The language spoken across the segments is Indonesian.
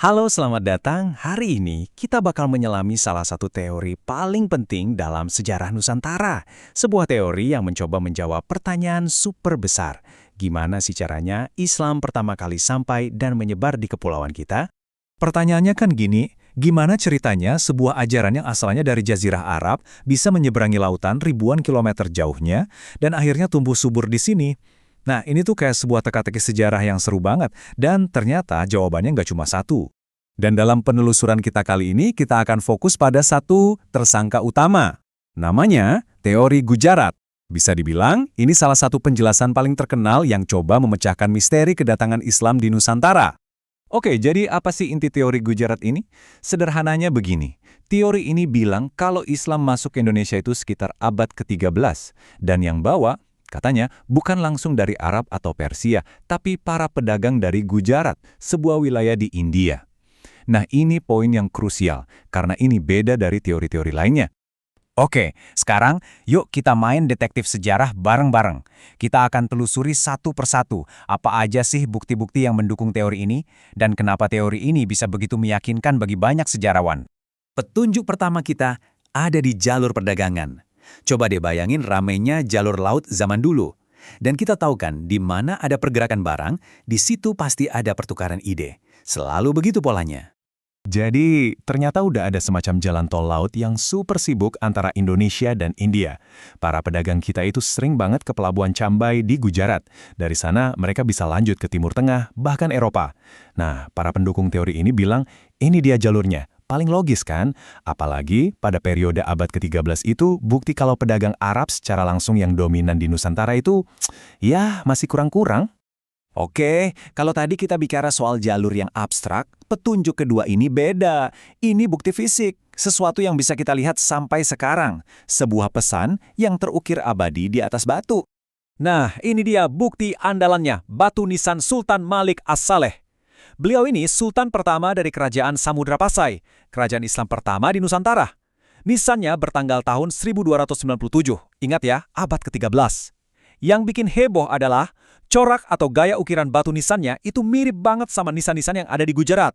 Halo, selamat datang. Hari ini kita bakal menyelami salah satu teori paling penting dalam sejarah Nusantara. Sebuah teori yang mencoba menjawab pertanyaan super besar. Gimana sih caranya Islam pertama kali sampai dan menyebar di kepulauan kita? Pertanyaannya kan gini, gimana ceritanya sebuah ajaran yang asalnya dari Jazirah Arab bisa menyeberangi lautan ribuan kilometer jauhnya dan akhirnya tumbuh subur di sini? Nah, ini tuh kayak sebuah teka-teki sejarah yang seru banget, dan ternyata jawabannya nggak cuma satu. Dan dalam penelusuran kita kali ini, kita akan fokus pada satu tersangka utama. Namanya teori Gujarat. Bisa dibilang, ini salah satu penjelasan paling terkenal yang coba memecahkan misteri kedatangan Islam di Nusantara. Oke, jadi apa sih inti teori Gujarat ini? Sederhananya begini, teori ini bilang kalau Islam masuk ke Indonesia itu sekitar abad ke-13, dan yang bawa, katanya, bukan langsung dari Arab atau Persia, tapi para pedagang dari Gujarat, sebuah wilayah di India. Nah, ini poin yang krusial, karena ini beda dari teori-teori lainnya. Oke, sekarang yuk kita main detektif sejarah bareng-bareng. Kita akan telusuri satu persatu apa aja sih bukti-bukti yang mendukung teori ini dan kenapa teori ini bisa begitu meyakinkan bagi banyak sejarawan. Petunjuk pertama kita ada di jalur perdagangan. Coba deh bayangin ramainya jalur laut zaman dulu. Dan kita tahu kan, di mana ada pergerakan barang, di situ pasti ada pertukaran ide. Selalu begitu polanya. Jadi, ternyata udah ada semacam jalan tol laut yang super sibuk antara Indonesia dan India. Para pedagang kita itu sering banget ke pelabuhan Cambai di Gujarat. Dari sana, mereka bisa lanjut ke Timur Tengah, bahkan Eropa. Nah, para pendukung teori ini bilang, ini dia jalurnya. Paling logis kan? Apalagi pada periode abad ke-13 itu, bukti kalau pedagang Arab secara langsung yang dominan di Nusantara itu, ya masih kurang-kurang. Oke, kalau tadi kita bicara soal jalur yang abstrak, petunjuk kedua ini beda. Ini bukti fisik, sesuatu yang bisa kita lihat sampai sekarang. Sebuah pesan yang terukir abadi di atas batu. Nah, ini dia bukti andalannya, batu nisan Sultan Malik As-Saleh. Beliau ini sultan pertama dari kerajaan Samudra Pasai, kerajaan Islam pertama di Nusantara. Nisannya bertanggal tahun 1297, ingat ya, abad ke-13. Yang bikin heboh adalah corak atau gaya ukiran batu nisannya itu mirip banget sama nisan-nisan yang ada di Gujarat.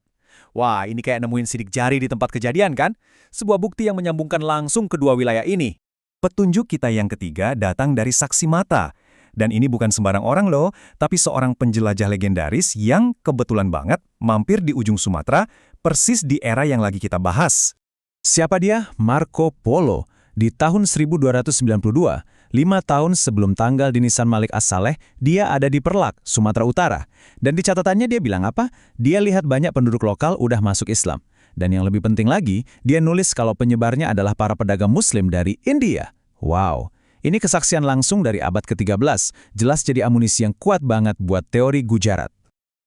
Wah, ini kayak nemuin sidik jari di tempat kejadian kan? Sebuah bukti yang menyambungkan langsung kedua wilayah ini. Petunjuk kita yang ketiga datang dari saksi mata. Dan ini bukan sembarang orang loh, tapi seorang penjelajah legendaris yang kebetulan banget mampir di ujung Sumatera, persis di era yang lagi kita bahas. Siapa dia? Marco Polo. Di tahun 1292, 5 tahun sebelum tanggal di Nisan Malik As-Saleh, dia ada di Perlak, Sumatera Utara. Dan di catatannya dia bilang apa? Dia lihat banyak penduduk lokal udah masuk Islam. Dan yang lebih penting lagi, dia nulis kalau penyebarnya adalah para pedagang Muslim dari India. Wow, ini kesaksian langsung dari abad ke-13, jelas jadi amunisi yang kuat banget buat teori Gujarat.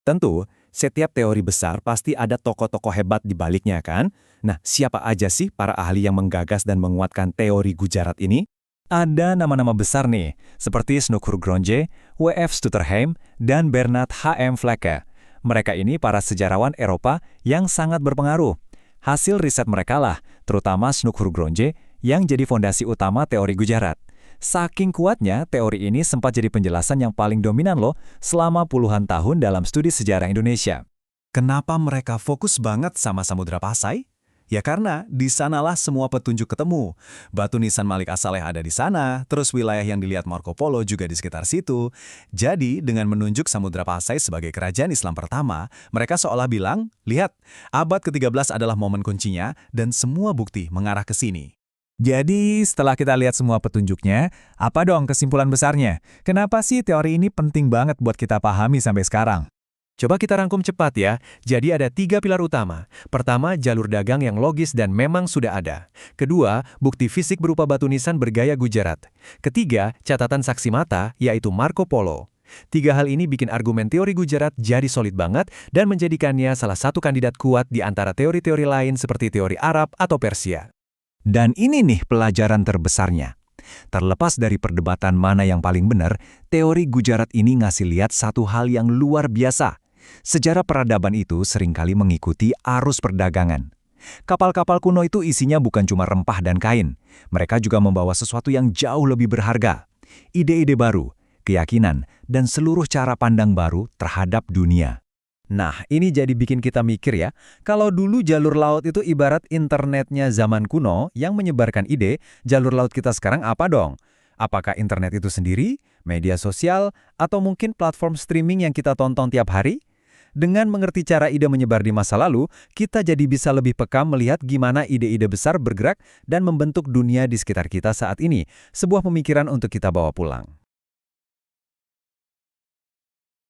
Tentu, setiap teori besar pasti ada tokoh-tokoh hebat di baliknya kan? Nah, siapa aja sih para ahli yang menggagas dan menguatkan teori Gujarat ini? Ada nama-nama besar nih, seperti Snukkur Gronje, W.F. Stutterheim, dan Bernard H.M. Flecke. Mereka ini para sejarawan Eropa yang sangat berpengaruh. Hasil riset mereka lah, terutama Snukkur Gronje, yang jadi fondasi utama teori Gujarat. Saking kuatnya, teori ini sempat jadi penjelasan yang paling dominan loh selama puluhan tahun dalam studi sejarah Indonesia. Kenapa mereka fokus banget sama Samudra Pasai? Ya karena di sanalah semua petunjuk ketemu. Batu nisan Malik As-Saleh ada di sana, terus wilayah yang dilihat Marco Polo juga di sekitar situ. Jadi dengan menunjuk Samudra Pasai sebagai kerajaan Islam pertama, mereka seolah bilang, lihat, abad ke-13 adalah momen kuncinya dan semua bukti mengarah ke sini. Jadi, setelah kita lihat semua petunjuknya, apa dong kesimpulan besarnya? Kenapa sih teori ini penting banget buat kita pahami sampai sekarang? Coba kita rangkum cepat ya. Jadi ada 3 pilar utama. Pertama, jalur dagang yang logis dan memang sudah ada. Kedua, bukti fisik berupa batu nisan bergaya Gujarat. Ketiga, catatan saksi mata, yaitu Marco Polo. 3 hal ini bikin argumen teori Gujarat jadi solid banget dan menjadikannya salah satu kandidat kuat di antara teori-teori lain seperti teori Arab atau Persia. Dan ini nih pelajaran terbesarnya. Terlepas dari perdebatan mana yang paling benar, teori Gujarat ini ngasih lihat satu hal yang luar biasa. Sejarah peradaban itu seringkali mengikuti arus perdagangan. Kapal-kapal kuno itu isinya bukan cuma rempah dan kain. Mereka juga membawa sesuatu yang jauh lebih berharga. Ide-ide baru, keyakinan, dan seluruh cara pandang baru terhadap dunia. Nah, ini jadi bikin kita mikir ya, kalau dulu jalur laut itu ibarat internetnya zaman kuno yang menyebarkan ide, jalur laut kita sekarang apa dong? Apakah internet itu sendiri, media sosial, atau mungkin platform streaming yang kita tonton tiap hari? Dengan mengerti cara ide menyebar di masa lalu, kita jadi bisa lebih peka melihat gimana ide-ide besar bergerak dan membentuk dunia di sekitar kita saat ini. Sebuah pemikiran untuk kita bawa pulang.